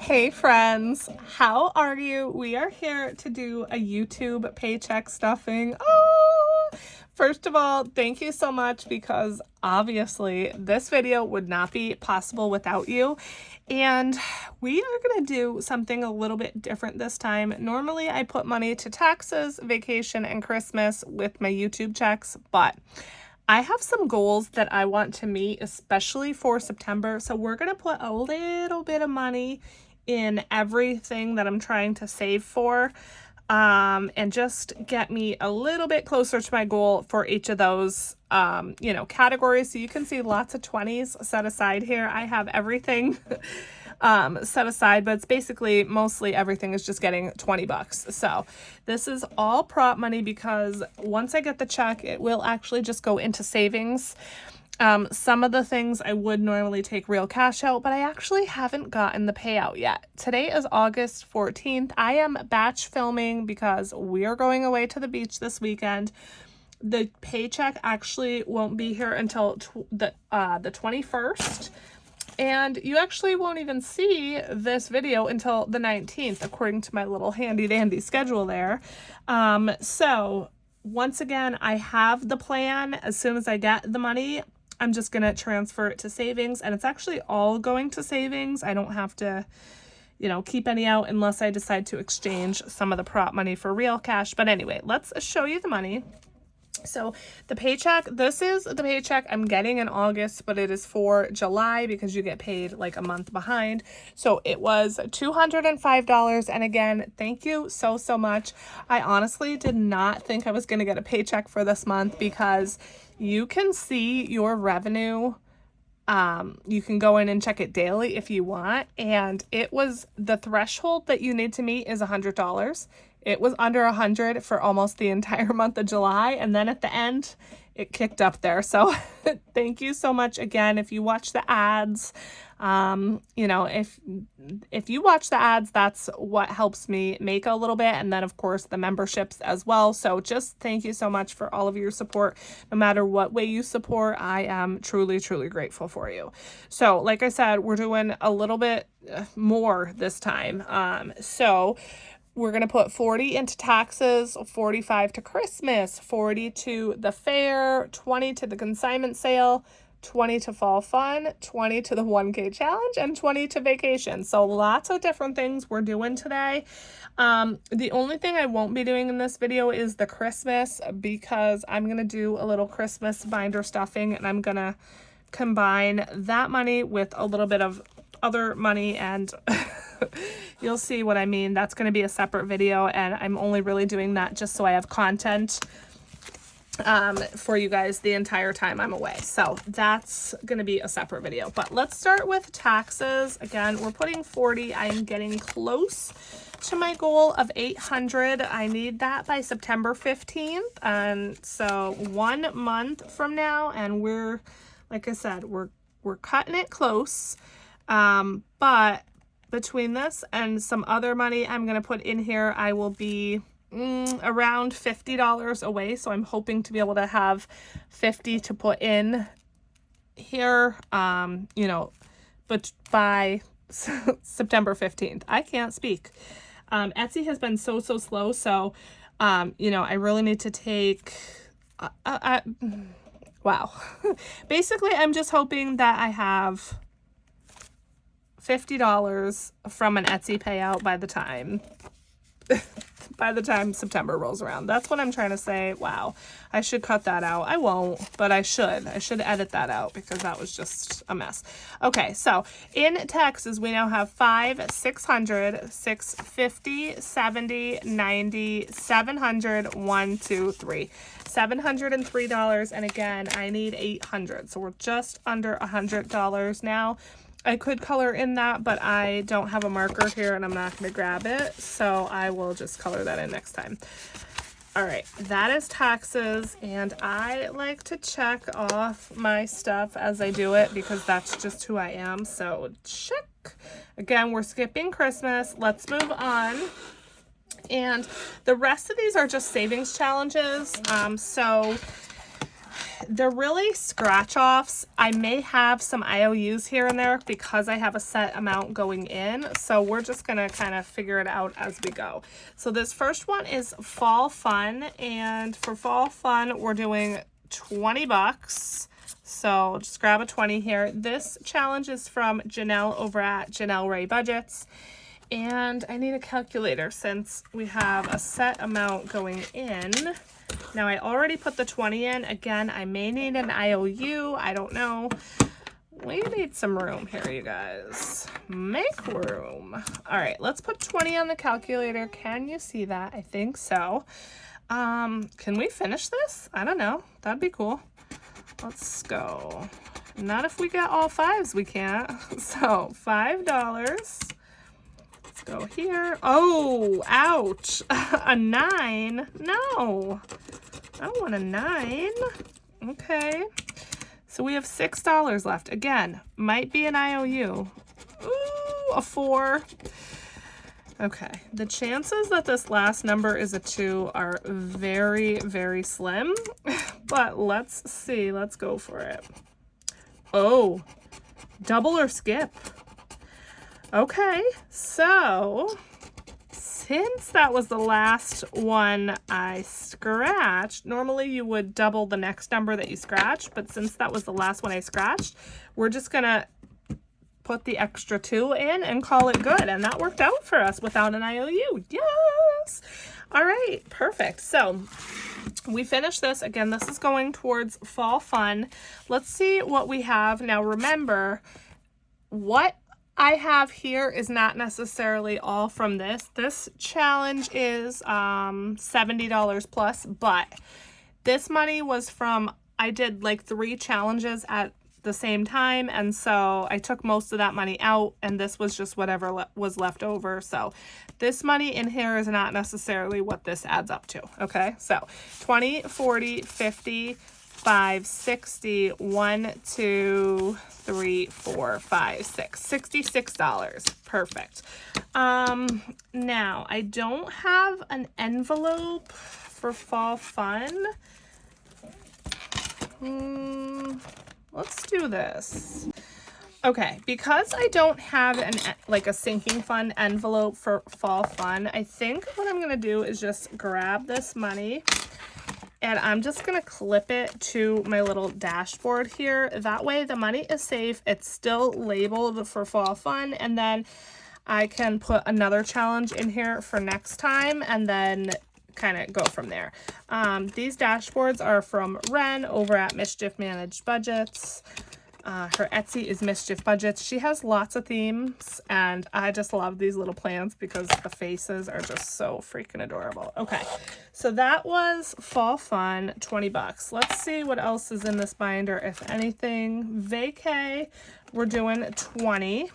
Hey friends, how are you? We are here to do a YouTube paycheck stuffing. Oh, first of all, thank you so much because obviously this video would not be possible without you. And we are going to do something a little bit different this time. Normally I put money to taxes, vacation, and Christmas with my YouTube checks, but I have some goals that I want to meet, especially for September. So we're going to put a little bit of money in everything that I'm trying to save for, and just get me a little bit closer to my goal for each of those, categories. So you can see lots of 20s set aside here. I have everything set aside, but it's basically mostly everything is just getting 20 bucks. So this is all prop money because once I get the check, it will actually just go into savings. Some of the things I would normally take real cash out, but I actually haven't gotten the payout yet. Today is August 14th. I am batch filming because we are going away to the beach this weekend. The paycheck actually won't be here until the 21st. And you actually won't even see this video until the 19th, according to my little handy dandy schedule there. So once again, I have the plan. As soon as I get the money, I'm just going to transfer it to savings, and it's actually all going to savings. I don't have to, keep any out unless I decide to exchange some of the prop money for real cash. But anyway, let's show you the money. So the paycheck, this is the paycheck I'm getting in August, but it is for July because you get paid like a month behind. So it was $205. And again, thank you so much. I honestly did not think I was going to get a paycheck for this month because you can see your revenue. You can go in and check it daily if you want. And it was the threshold that you need to meet is $100. It was under 100 for almost the entire month of July. And then at the end, it kicked up there. So thank you so much again. If you watch the ads, if you watch the ads, that's what helps me make a little bit. And then of course the memberships as well. So just thank you so much for all of your support. No matter what way you support, I am truly grateful for you. So like I said, we're doing a little bit more this time. So we're going to put 40 into taxes, 45 to Christmas, 40 to the fair, 20 to the consignment sale, 20 to fall fun, 20 to the 1K challenge, and 20 to vacation. So lots of different things we're doing today. The only thing I won't be doing in this video is the Christmas, because I'm going to do a little Christmas binder stuffing, and I'm going to combine that money with a little bit of other money, and you'll see what I mean. That's going to be a separate video, and I'm only really doing that just so I have content for you guys the entire time I'm away. So that's going to be a separate video. But let's start with taxes. Again, we're putting 40. I am getting close to my goal of 800. I need that by September 15th. And so 1 month from now, and we're, like I said, we're cutting it close. But between this and some other money I'm going to put in here, I will be around $50 away. So I'm hoping to be able to have 50 to put in here, but by September 15th. I can't speak. Etsy has been so slow. So, I really need to take, wow. Basically, I'm just hoping that I have $50 from an Etsy payout by the time September rolls around. That's what I'm trying to say. Wow. I should cut that out. I won't, but I should edit that out because that was just a mess. Okay. So in taxes, we now have 5, 600, 650, 70, 90, 700, 1, 2, 3, $703. And again, I need 800. So we're just under $100 now. I could color in that, but I don't have a marker here and I'm not going to grab it. So I will just color that in next time. All right, that is taxes. And I like to check off my stuff as I do it because that's just who I am. So check. Again, we're skipping Christmas. Let's move on. And the rest of these are just savings challenges. So they're really scratch offs. I may have some IOUs here and there because I have a set amount going in. So we're just going to kind of figure it out as we go. So this first one is Fall Fun. And for Fall Fun, we're doing 20 bucks. So just grab a 20 here. This challenge is from Janelle over at Janelle Ray Budgets. And I need a calculator since we have a set amount going in. Now I already put the 20 in. Again, I may need an IOU. I don't know. We need some room here, you guys. Make room. All right, let's put 20 on the calculator. Can you see that? I think so. Can we finish this? I don't know. That'd be cool. Let's go. Not if we get all fives, we can't. So $5. Let's go here. Oh, ouch. A 9. No, I don't want a 9. Okay. So we have $6 left. Again, might be an IOU. Ooh, a 4. Okay. The chances that this last number is a 2 are very, very slim. But let's see. Let's go for it. Oh, double or skip. Okay, so since that was the last one I scratched, normally you would double the next number that you scratched, but since that was the last one I scratched, we're just gonna put the extra 2 in and call it good. And that worked out for us without an IOU. Yes. All right, perfect. So we finished this. Again, this is going towards Fall Fun. Let's see what we have. Now remember, what I have here is not necessarily all from this. This challenge is $70 plus, but this money was from, I did like 3 challenges at the same time, and so I took most of that money out, and this was just whatever was left over. So this money in here is not necessarily what this adds up to. Okay, so 20, 40, 50, 5, 60, 1, 2, 3, 4, 5, 6, $66. Perfect. Now I don't have an envelope for Fall Fun. Let's do this. Okay, because I don't have a sinking fund envelope for Fall Fun, I think what I'm gonna do is just grab this money and I'm just gonna clip it to my little dashboard here. That way the money is safe. It's still labeled for Fall Fun, and then I can put another challenge in here for next time and then kind of go from there. These dashboards are from Ren over at Mischief Managed Budgets. Her Etsy is Mischief Budgets. She has lots of themes, and I just love these little plants because the faces are just so freaking adorable. Okay, so that was Fall Fun, 20 bucks. Let's see what else is in this binder, if anything. Vacay, we're doing 20.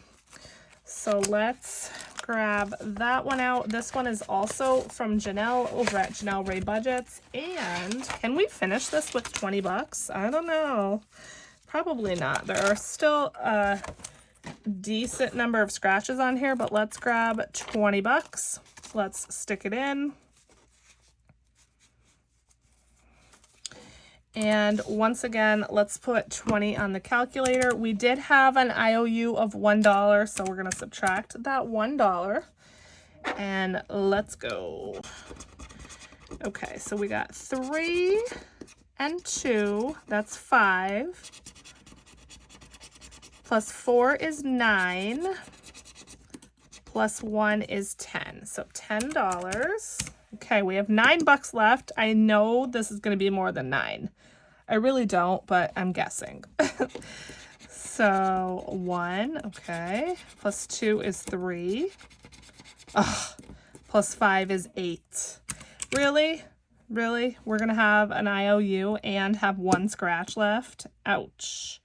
So let's grab that one out. This one is also from Janelle over at Janelle Ray Budgets. And can we finish this with 20 bucks? I don't know. Probably not. There are still a decent number of scratches on here, but let's grab 20 bucks. Let's stick it in. And once again, let's put 20 on the calculator. We did have an IOU of $1, so we're going to subtract that $1. And let's go. Okay, so we got 3 and 2. That's 5. Plus 4 is 9. Plus 1 is 10. So $10. Okay, we have $9 left. I know this is going to be more than 9. I really don't, but I'm guessing. So 1, okay. Plus 2 is 3. Ugh. Plus 5 is 8. Really? Really? We're going to have an IOU and have 1 scratch left? Ouch.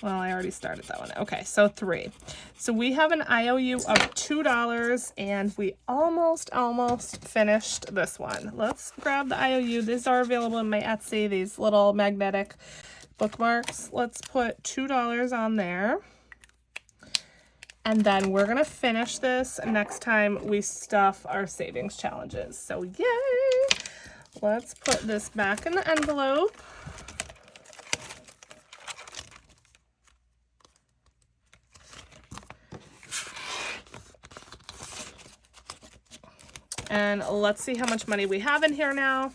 Well, I already started that one. Okay, so 3. So we have an IOU of $2, and we almost finished this one. Let's grab the IOU. These are available in my Etsy, these little magnetic bookmarks. Let's put $2 on there. And then we're going to finish this next time we stuff our savings challenges. So yay! Let's put this back in the envelope. And let's see how much money we have in here now.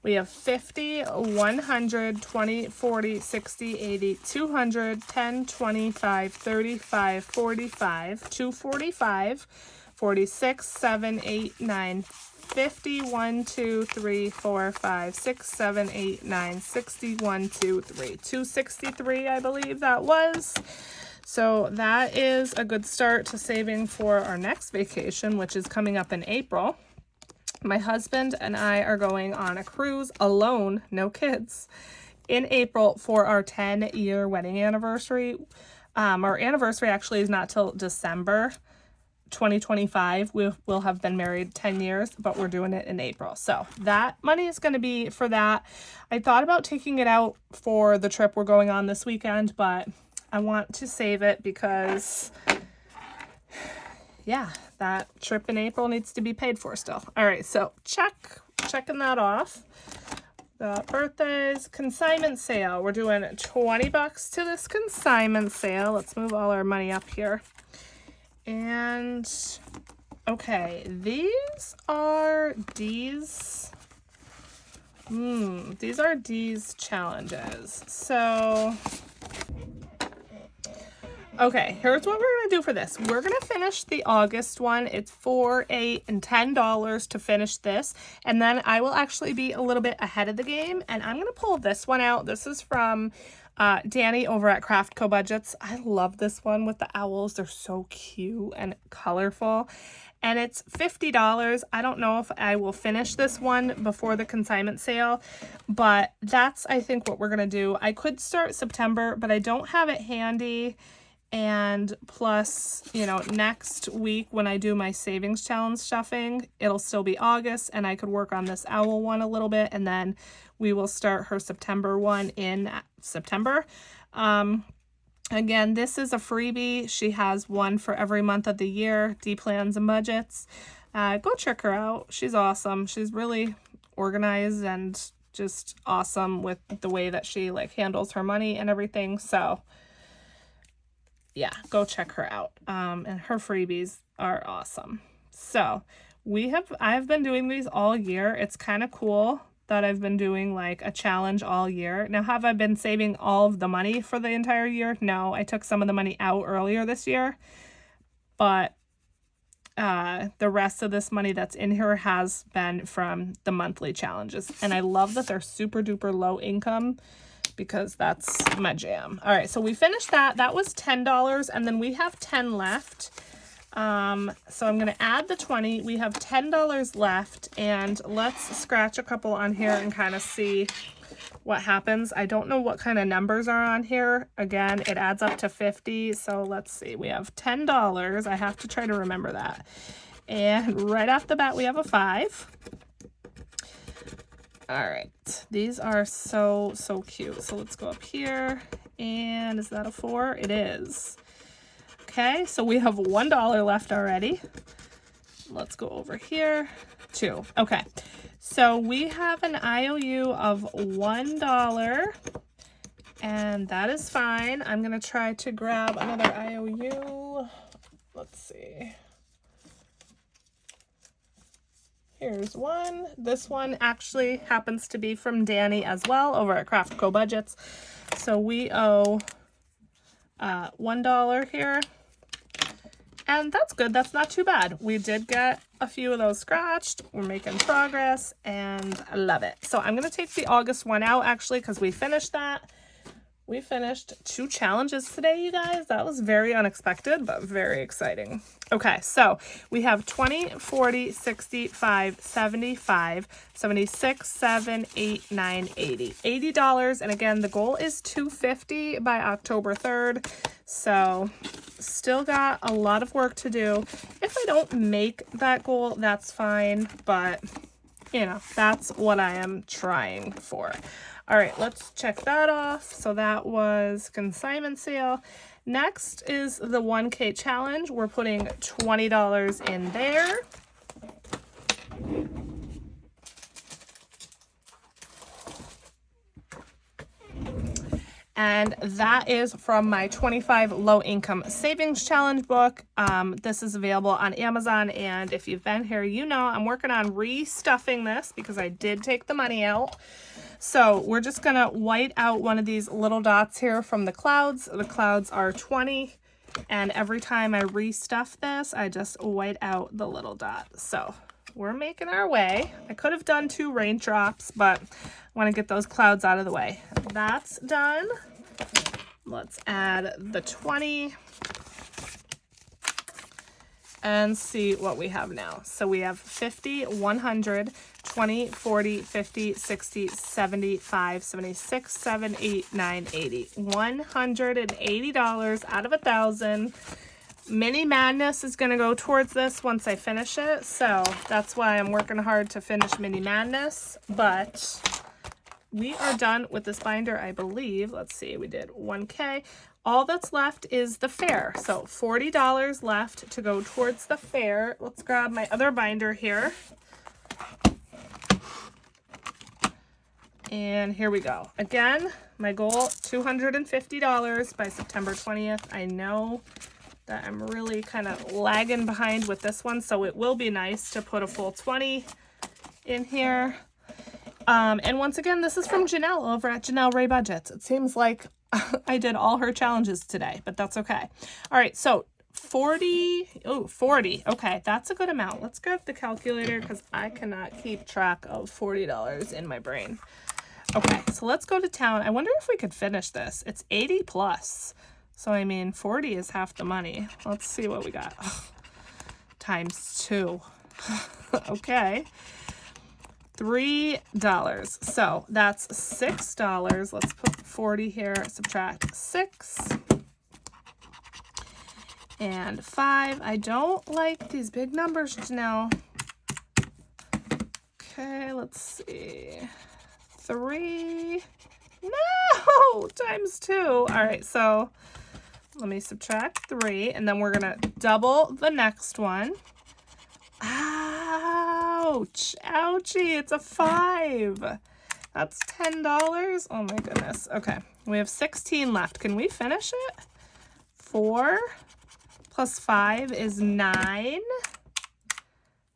We have 50, 100, 20, 40, 60, 80, 200, 10, 25, 35, 45, 245, 46, 7, 8, 9, 50, 1, 2, 3, 4, 5, 6, 7, 8, 9, 60, 1, 2, 3, 263, I believe that was. So that is a good start to saving for our next vacation, which is coming up in April. My husband and I are going on a cruise alone, no kids, in April for our 10-year wedding anniversary. Our anniversary actually is not till December 2025. We'll have been married 10 years, but we're doing it in April. So that money is going to be for that. I thought about taking it out for the trip we're going on this weekend, but I want to save it because, yeah, that trip in April needs to be paid for still. All right, so checking that off. The birthdays, consignment sale. We're doing $20 to this consignment sale. Let's move all our money up here. And okay, these are D's. These are D's challenges. So okay, here's what we're going to do for this. We're going to finish the August one. It's $4, $8, and $10 to finish this. And then I will actually be a little bit ahead of the game. And I'm going to pull this one out. This is from Danny over at Craft Co Budgets. I love this one with the owls. They're so cute and colorful. And it's $50. I don't know if I will finish this one before the consignment sale, but that's, I think, what we're going to do. I could start September, but I don't have it handy. And plus, you know, next week when I do my savings challenge stuffing, it'll still be August and I could work on this owl one a little bit. And then we will start her September one in September. Again, this is a freebie. She has one for every month of the year, D plans and budgets. Go check her out. She's awesome. She's really organized and just awesome with the way that she like handles her money and everything. So yeah, go check her out. And her freebies are awesome. So I've been doing these all year. It's kind of cool that I've been doing like a challenge all year. Now, have I been saving all of the money for the entire year? No, I took some of the money out earlier this year, but the rest of this money that's in here has been from the monthly challenges. And I love that they're super duper low income, because that's my jam. All right, so we finished that. That was $10, and then we have 10 left. So I'm going to add the 20. We have $10 left, and let's scratch a couple on here and kind of see what happens. I don't know what kind of numbers are on here. Again, it adds up to 50, so let's see. We have $10. I have to try to remember that. And right off the bat, we have a 5. All right, these are so cute. So let's go up here, and is that a 4? It is. Okay, so we have $1 left already. Let's go over here. 2. Okay, so we have an IOU of $1, and that is fine. I'm gonna try to grab another IOU. Let's see. Here's one. This one actually happens to be from Danny as well over at Craft Co Budgets. So we owe $1 here. And that's good. That's not too bad. We did get a few of those scratched. We're making progress and I love it. So I'm going to take the August one out actually because we finished that. We finished 2 challenges today, you guys. That was very unexpected, but very exciting. Okay, so we have 20, 40, 65, 75, 76, 7, 8, 9, 80. $80, and again, the goal is $250 by October 3rd. So still got a lot of work to do. If I don't make that goal, that's fine, but you know, that's what I am trying for. All right, let's check that off. So that was consignment sale. Next is the 1K challenge. We're putting $20 in there. And that is from my 25 Low Income Savings Challenge book. This is available on Amazon, and if you've been here, you know I'm working on restuffing this because I did take the money out. So we're just going to white out one of these little dots here from the clouds. The clouds are 20, and every time I restuff this, I just white out the little dot. So we're making our way. I could have done 2 raindrops, but I want to get those clouds out of the way. That's done. Let's add the 20 and see what we have now. So we have 50, 100, 20, 40, 50, 60, 75, 76, 7, 8, 9, 80. $180 out of 1,000. Mini Madness is going to go towards this once I finish it, so that's why I'm working hard to finish Mini Madness, but we are done with this binder, I believe. Let's see, we did 1K. All that's left is the fair, so $40 left to go towards the fair. Let's grab my other binder here. And here we go. Again, my goal, $250 by September 20th. I know that I'm really kind of lagging behind with this one, so it will be nice to put a full 20 in here. And once again, this is from Janelle over at Janelle Ray Budgets. It seems like I did all her challenges today, but that's okay. All right, so 40. Okay, that's a good amount. Let's grab the calculator because I cannot keep track of $40 in my brain. Okay, so let's go to town. I wonder if we could finish this. It's 80 plus. So, I mean, 40 is half the money. Let's see what we got. Times 2. Okay. $3. So, that's $6. Let's put 40 here. Subtract 6. And 5. I don't like these big numbers, Janelle. Okay, let's see. 3. No! Times 2. All right, so let me subtract 3, and then we're going to double the next one. Ouch. Ouchie. It's a 5. That's $10. Oh, my goodness. Okay. We have 16 left. Can we finish it? 4 plus 5 is 9.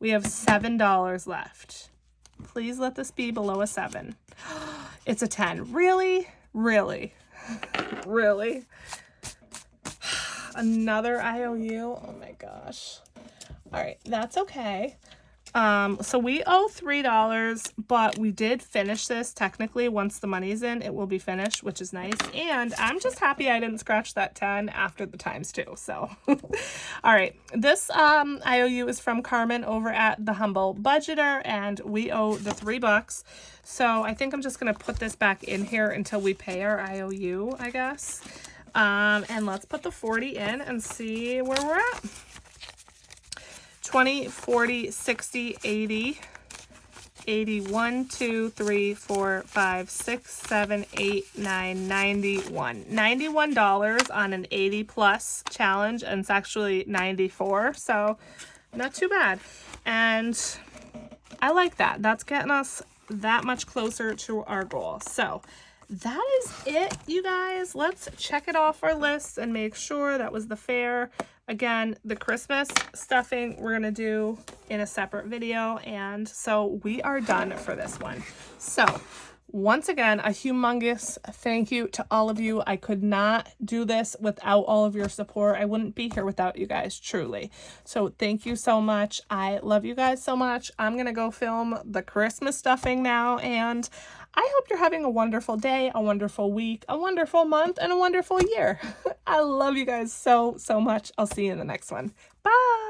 We have $7 left. Please let this be below a 7. It's a 10. Really? Really? Really? Another IOU? Oh my gosh. All right, that's okay. So we owe $3, but we did finish this technically. Once the money's in, it will be finished, which is nice. And I'm just happy I didn't scratch that 10 after the times 2. So, all right, this IOU is from Carmen over at The Humble Budgeter, and we owe the $3. So I think I'm just gonna put this back in here until we pay our IOU, I guess. And let's put the 40 in and see where we're at. 20, 40, 60, 80, 81, 2, 3, 4, 5, 6, 7, 8, 9, 91. $91 on an 80 plus challenge, and it's actually 94, so not too bad. And I like that. That's getting us that much closer to our goal. So that is it, you guys. Let's check it off our list and make sure that was the fair. Again, the Christmas stuffing we're going to do in a separate video, and so we are done for this one. So once again, a humongous thank you to all of you. I could not do this without all of your support. I wouldn't be here without you guys, truly. So thank you so much. I love you guys so much. I'm going to go film the Christmas stuffing now, and I hope you're having a wonderful day, a wonderful week, a wonderful month, and a wonderful year. I love you guys so, so much. I'll see you in the next one. Bye!